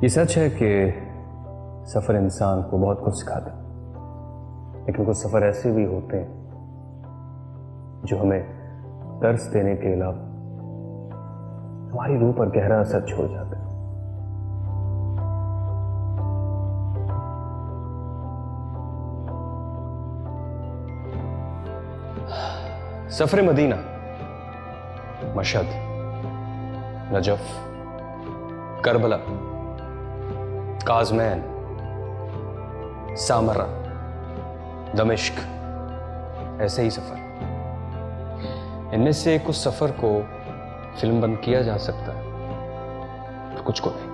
ये सच है कि सफ़र इंसान को बहुत कुछ सिखाता है, लेकिन कुछ सफ़र ऐसे भी होते हैं जो हमें दर्स देने के अलावा हमारी रूह पर गहरा असर छोड़ जाते हैं। सफ़र Medina, Mashhad, Najaf, Karbala, Kazmain, Samra, दमिश्क, ऐसे ही सफर। इनमें से कुछ सफर को फिल्म बंद किया जा सकता है और कुछ को नहीं।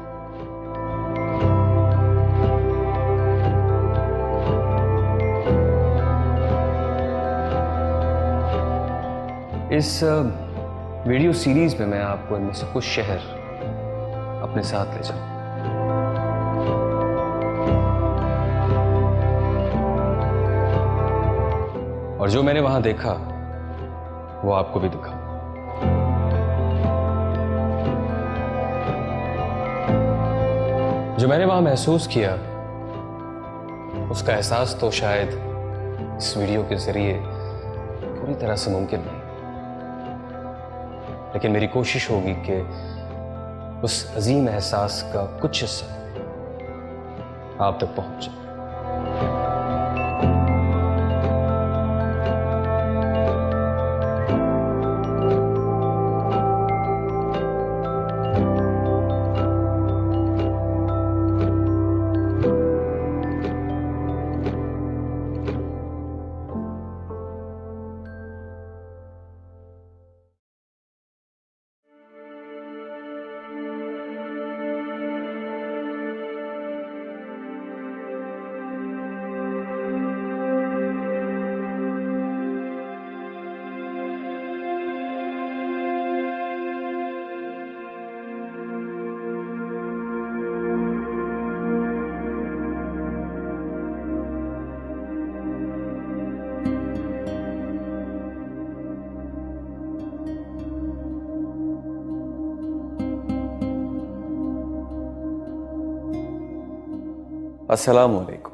इस वीडियो सीरीज में मैं आपको इनमें से कुछ शहर अपने साथ ले जाऊं। और जो मैंने वहां देखा वो आपको भी दिखा। जो मैंने वहां महसूस किया उसका एहसास तो शायद इस वीडियो के जरिए पूरी तरह से मुमकिन नहीं, लेकिन मेरी कोशिश होगी कि उस अजीम एहसास का कुछ हिस्सा आप तक पहुंचे। अस्सलामु अलैकुम।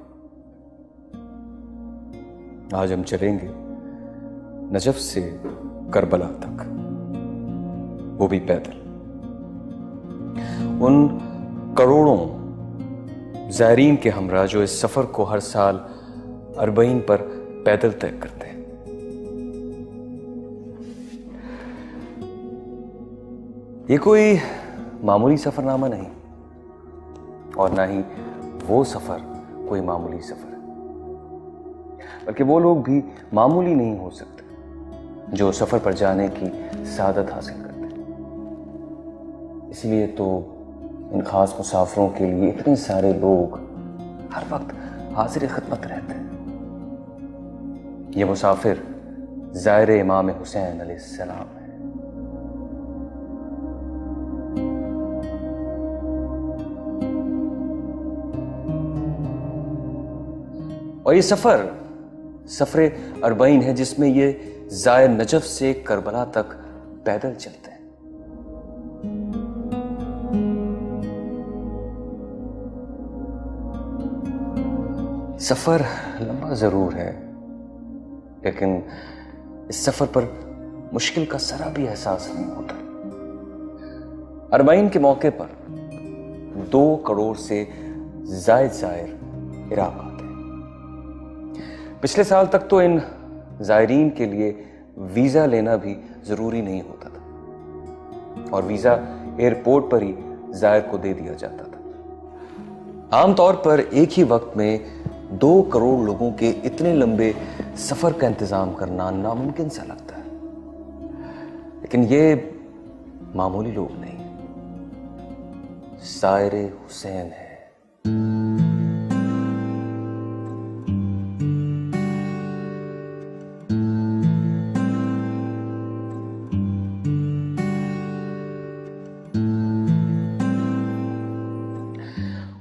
आज हम चलेंगे नजफ से करबला तक, वो भी पैदल। उन करोड़ों ज़ायरीन के हमरा जो इस सफर को हर साल अरबईन पर पैदल तय करते हैं। ये कोई मामूली सफरनामा नहीं और ना ही वो सफर कोई मामूली सफर है, बल्कि वो लोग भी मामूली नहीं हो सकते जो सफर पर जाने की सादत हासिल करते हैं। इसलिए तो इन खास मुसाफिरों के लिए इतने सारे लोग हर वक्त हाजिर खिदमत रहते हैं। ये मुसाफिर ज़ायर इमाम हुसैन अलैहिस्सलाम है। और ये सफर अरबईन है जिसमें ये ज़ायर नजफ से करबला तक पैदल चलते हैं। सफर लंबा जरूर है, लेकिन इस सफर पर मुश्किल का जरा भी एहसास नहीं होता। अरबईन के मौके पर 2 करोड़ से जायद ज़ायर इराक आते हैं। पिछले साल तक तो इन ज़ायरीन के लिए वीज़ा लेना भी ज़रूरी नहीं होता था और वीज़ा एयरपोर्ट पर ही ज़ायर को दे दिया जाता था। आमतौर पर एक ही वक्त में 2 करोड़ लोगों के इतने लंबे सफ़र का इंतज़ाम करना नामुमकिन सा लगता है, लेकिन ये मामूली लोग नहीं, ज़ायर हुसैन है।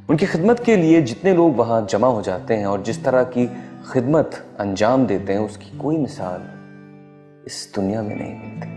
उनकी खिदमत के लिए जितने लोग वहां जमा हो जाते हैं और जिस तरह की खिदमत अंजाम देते हैं उसकी कोई मिसाल इस दुनिया में नहीं मिलती।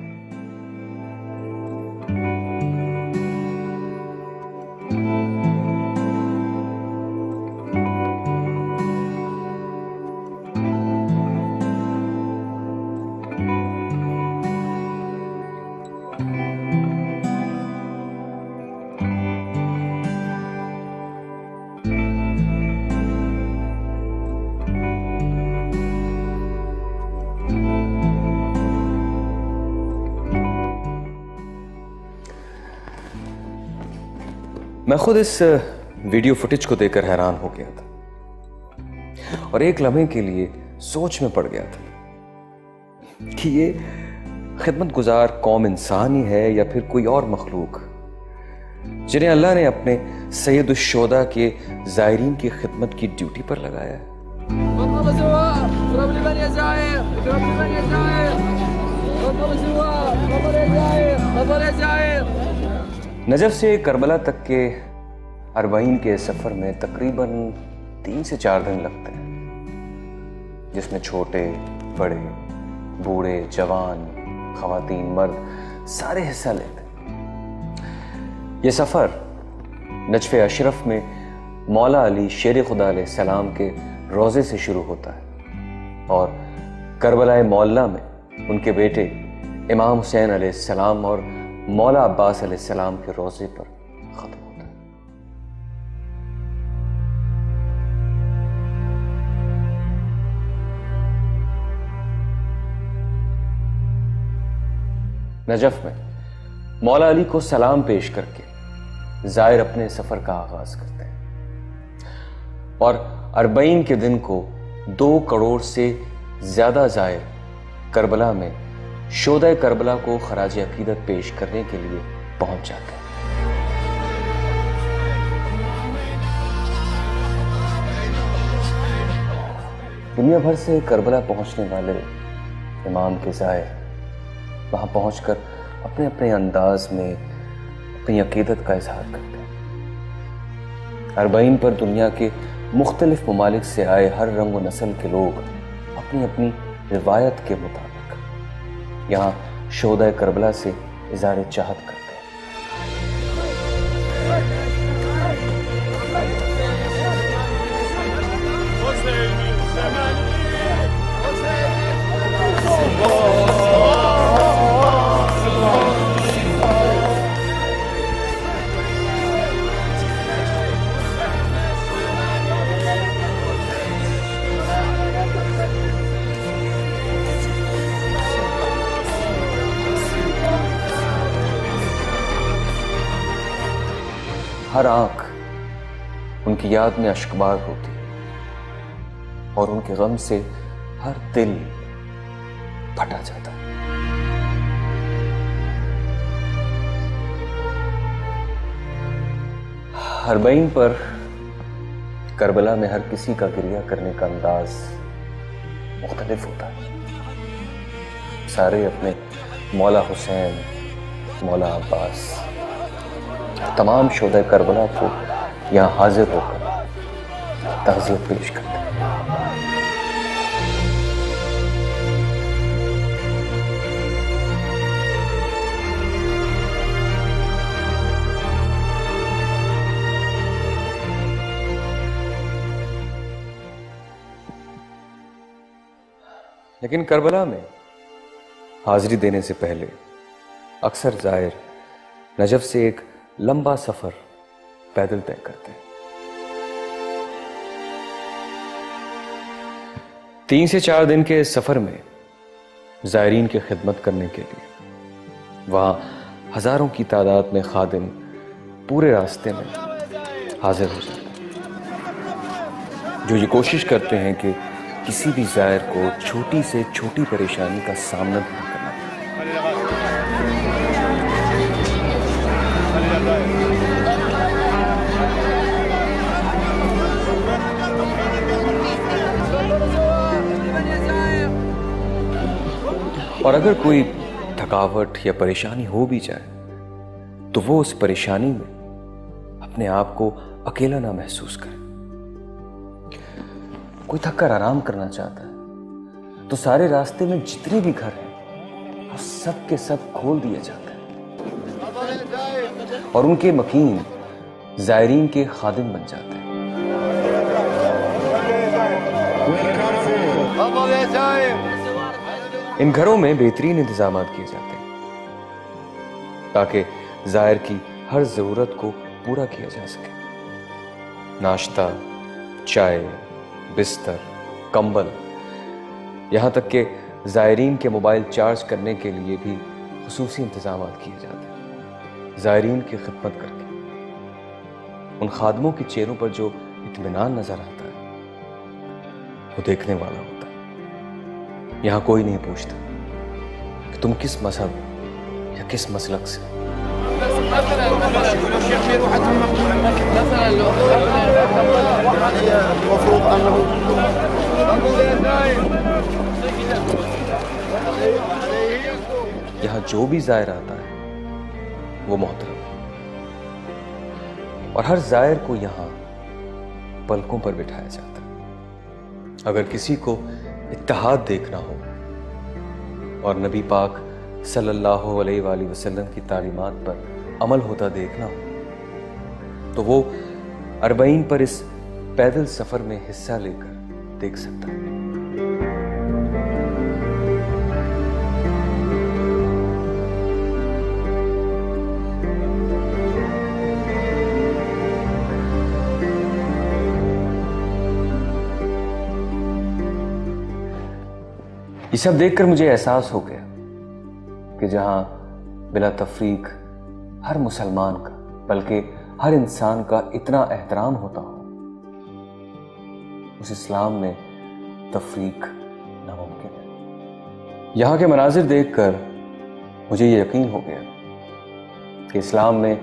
मैं खुद इस वीडियो फुटेज को देखकर हैरान हो गया था और एक लम्हे के लिए सोच में पड़ गया था कि ये खिदमत गुजार कौम इंसान ही है या फिर कोई और मखलूक जिन्हें अल्लाह ने अपने सैयदुश्शोदा के ज़ायरीन की खिदमत की ड्यूटी पर लगाया है। नजफ से करबला तक के अरबाइन के सफर में तकरीबन 3 से 4 दिन लगते हैं, जिसमें छोटे बड़े बूढ़े जवान खवातीन मर्द सारे हिस्सा लेते हैं। ये सफर नजफ़े अशरफ में मौला अली शेर खुदा अलैहिस्सलाम के रोज़े से शुरू होता है और करबला मौला में उनके बेटे इमाम हुसैन अलैहिस्सलाम और मौला अब्बास अलैहिस्सलाम के रोज़े पर ख़त्म होता है। नजफ में मौला अली को सलाम पेश करके ज़ायर अपने सफर का आगाज करते हैं और अरबईन के दिन को 2 करोड़ से ज्यादा ज़ायर करबला में शोदा करबला को खराज अकीदत पेश करने के लिए पहुंच जाते हैं। दुनिया भर से करबला पहुंचने वाले इमाम के ज़ायर वहां पहुंचकर अपने अपने अंदाज में अपनी अकीदत का इजहार करते हैं। अरबईन पर दुनिया के मुख्तलिफ ममालिक से आए हर रंग व नस्ल के लोग अपनी अपनी रिवायत के मुताबिक यहाँ शोदा करबला से इज़हार चाहत करते हैं। हर आंख उनकी याद में अश्कबार होती है और उनके गम से हर दिल फटा जाता है। अरबईन पर करबला में हर किसी का गिरिया करने का अंदाज मुख्तलिफ होता है। सारे अपने मौला हुसैन, मौला अब्बास, तमाम शोदा करबला को यहाँ हाजिर होकर तज़ियत पेश करते हैं। लेकिन करबला में हाजिरी देने से पहले अक्सर ज़ायर नजफ से एक लंबा सफर पैदल तय करते हैं। 3 से 4 दिन के सफर में ज़ायरीन की खिदमत करने के लिए वहां हजारों की तादाद में खादिम पूरे रास्ते में हाजिर हो जाते हैं, जो ये कोशिश करते हैं कि किसी भी ज़ायर को छोटी से छोटी परेशानी का सामना नहीं करना। और अगर कोई थकावट या परेशानी हो भी जाए तो वो उस परेशानी में अपने आप को अकेला ना महसूस करे। कोई थक कर आराम करना चाहता है तो सारे रास्ते में जितने भी घर हैं वो सब के सब खोल दिए जाते हैं और उनके मकीन ज़ायरीन के खादिम बन जाते हैं। इन घरों में बेहतरीन इंतजाम किए जाते हैं ताकि ज़ायर की हर ज़रूरत को पूरा किया जा सके। नाश्ता, चाय, बिस्तर, कंबल, यहाँ तक कि ज़ायरीन के मोबाइल चार्ज करने के लिए भी खुसूसी इंतजाम किए जाते हैं। ज़ायरीन की खिदमत करके उन खादमों के चेहरों पर जो इत्मीनान नजर आता है वो देखने वाला होता है। यहां कोई नहीं पूछता कि तुम किस मजहब या किस मसलक से। यहां जो भी जायर आता है वो मोहतरम है और हर जायर को यहां पलकों पर बिठाया जाता है। अगर किसी को इत्तेहाद देखना हो और नबी पाक सल्लल्लाहु अलैहि वसल्लम की तालीमात पर अमल होता देखना हो तो वो अरबईन पर इस पैदल सफर में हिस्सा लेकर देख सकता है। ये सब देखकर मुझे एहसास हो गया कि जहां बिला तफरीक हर मुसलमान का बल्कि हर इंसान का इतना एहतराम होता हो, उस इस्लाम में तफरीक नामुमकिन है। यहां के मनाजिर देखकर मुझे ये यकीन हो गया कि इस्लाम में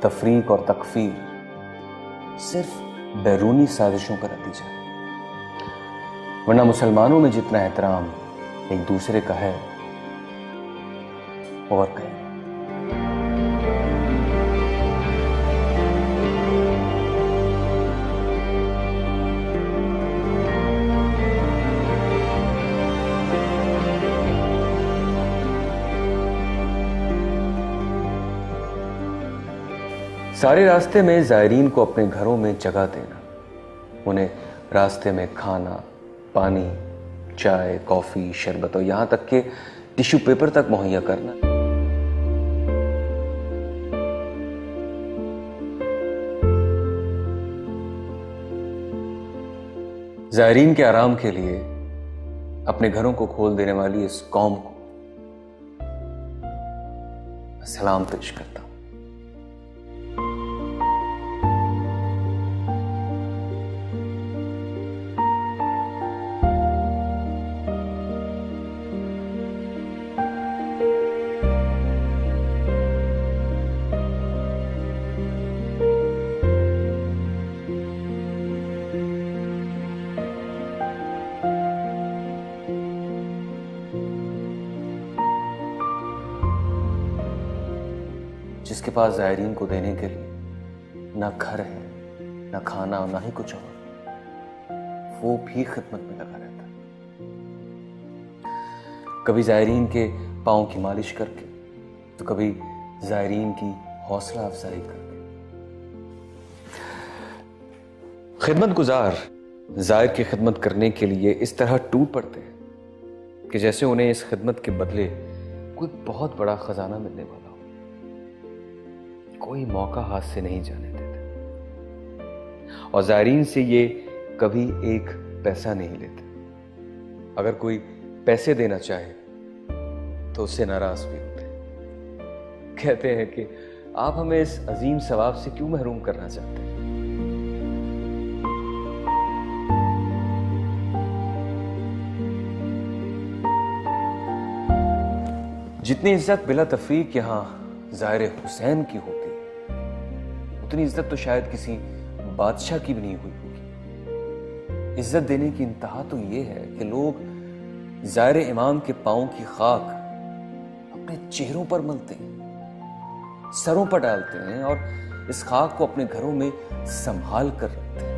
तफरीक और तकफीर सिर्फ बैरूनी साजिशों का नतीजा है, वरना मुसलमानों में जितना एहतराम एक दूसरे का है और कहीं। सारे रास्ते में जायरीन को अपने घरों में जगह देना, उन्हें रास्ते में खाना, पानी, चाय, कॉफी, शरबत और यहां तक के टिश्यू पेपर तक मुहैया करना। जायरीन के आराम के लिए अपने घरों को खोल देने वाली इस कौम को सलाम पेश करता हूं। जिसके पास जायरीन को देने के लिए ना घर है, ना खाना और ना ही कुछ और, वो भी खिदमत में लगा रहता है। कभी जायरीन के पांव की मालिश करके तो कभी जायरीन की हौसला अफजाई करके। खिदमत गुजार जायर की खिदमत करने के लिए इस तरह टूट पड़ते हैं कि जैसे उन्हें इस खिदमत के बदले कोई बहुत बड़ा खजाना मिलने वाला हो। कोई मौका हाथ से नहीं जाने देते और जायरीन से ये कभी एक पैसा नहीं लेते। अगर कोई पैसे देना चाहे तो उससे नाराज भी होते हैं। कहते हैं कि आप हमें इस अजीम सवाब से क्यों महरूम करना चाहते हैं। जितनी इज्जत बिला तफरीक यहां जाहिर हुसैन की होती है, उतनी इज्जत तो शायद किसी बादशाह की भी नहीं हुई होगी। इज्जत देने की इंतहा तो यह है कि लोग जाहिर इमाम के पांव की खाक अपने चेहरों पर मलते हैं, सरों पर डालते हैं और इस खाक को अपने घरों में संभाल कर रखते हैं।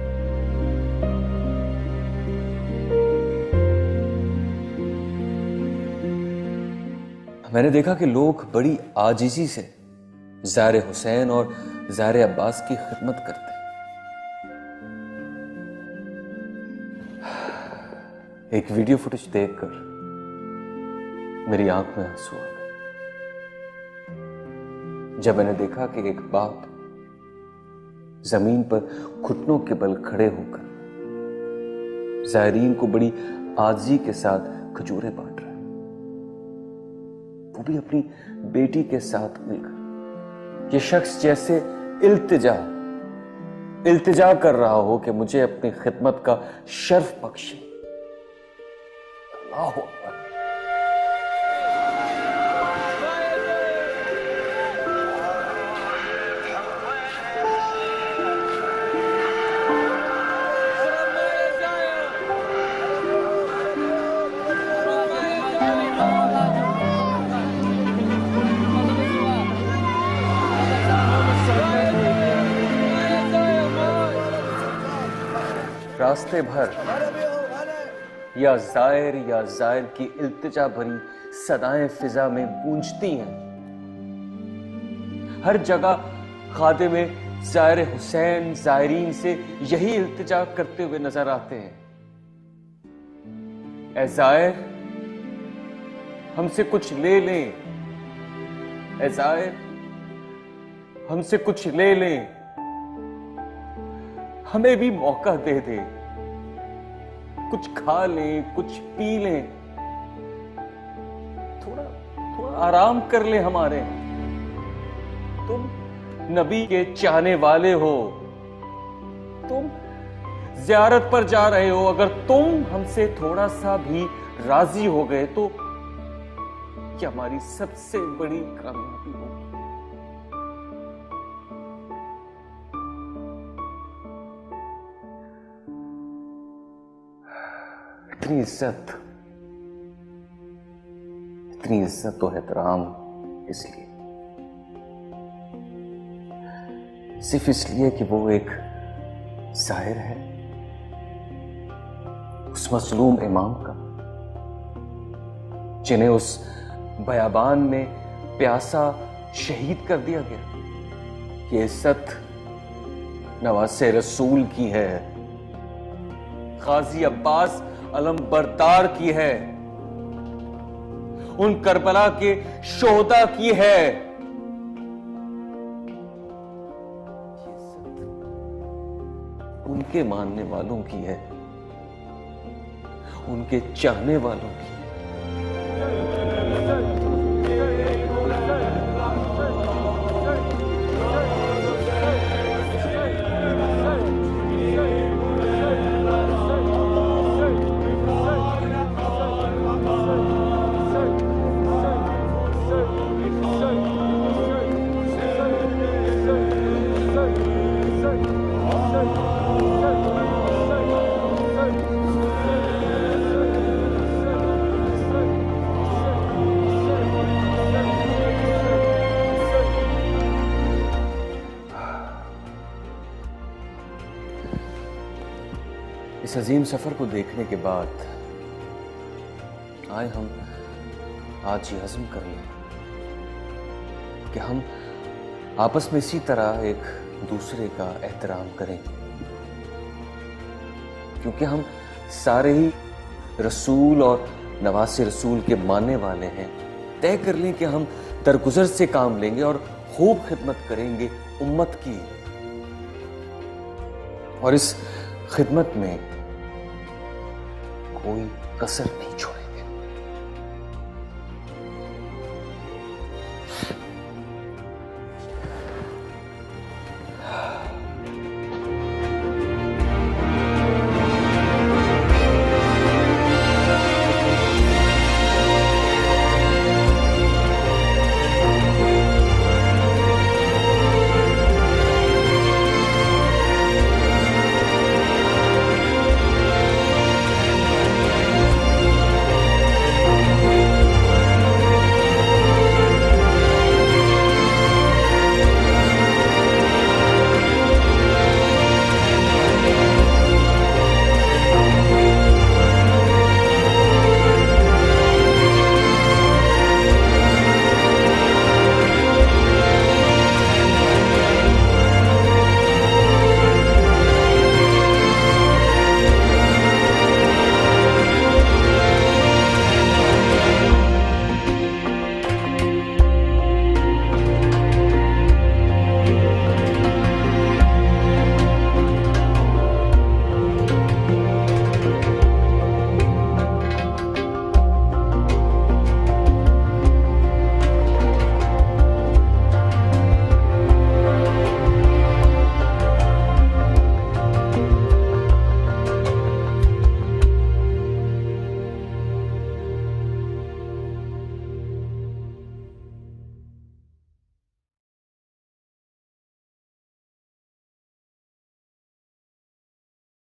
मैंने देखा कि लोग बड़ी आजिजी से ज़ाहिर हुसैन और ज़ाहिर अब्बास की खिदमत करते हैं। एक वीडियो फुटेज देखकर मेरी आंख में आंसू आ गए जब मैंने देखा कि एक बाप जमीन पर घुटनों के बल खड़े होकर ज़ायरीन को बड़ी आजिज़ी के साथ खजूरें बांट रहा है, वो भी अपनी बेटी के साथ मिलकर। ये शख्स जैसे इल्तिजा इल्तिजा कर रहा हो कि मुझे अपनी खिदमत का शर्फ बख्शे। अल्लाह अकबर। रास्ते भर या जायर की इल्तिजा भरी सदाएं फिजा में गूंजती हैं। हर जगह खादिमे जायर हुसैन जायरीन से यही इल्तिजा करते हुए नजर आते हैं। ऐ जायर, हमसे कुछ ले लें। ऐ जायर, हमसे कुछ ले लें। हमें भी मौका दे दे, कुछ खा लें, कुछ पी लें, थोड़ा थोड़ा आराम कर ले हमारे। तुम नबी के चाहने वाले हो, तुम ज़ियारत पर जा रहे हो। अगर तुम हमसे थोड़ा सा भी राजी हो गए तो क्या हमारी सबसे बड़ी कामयाबी होगी। इतनी इज्जत तो एहतराम इसलिए, सिर्फ इसलिए कि वो एक जाहिर है उस मजलूम इमाम का, जिन्हें उस बयाबान में प्यासा शहीद कर दिया गया। ये इज्जत नवासे रसूल की है, गाजी अब्बास अलमबरदार की है, उन करबला के शोहदा की है। उनके मानने वालों की है, उनके चाहने वालों की। इस अजीम सफर को देखने के बाद आए हम आज ये अज़्म कर लें कि हम आपस में इसी तरह एक दूसरे का एहतराम करेंगे, क्योंकि हम सारे ही रसूल और नवासे रसूल के मानने वाले हैं। तय कर लें कि हम दरगुजर से काम लेंगे और खूब खिदमत करेंगे उम्मत की, और इस खिदमत में कोई कसर नहीं छोड़ेंगे।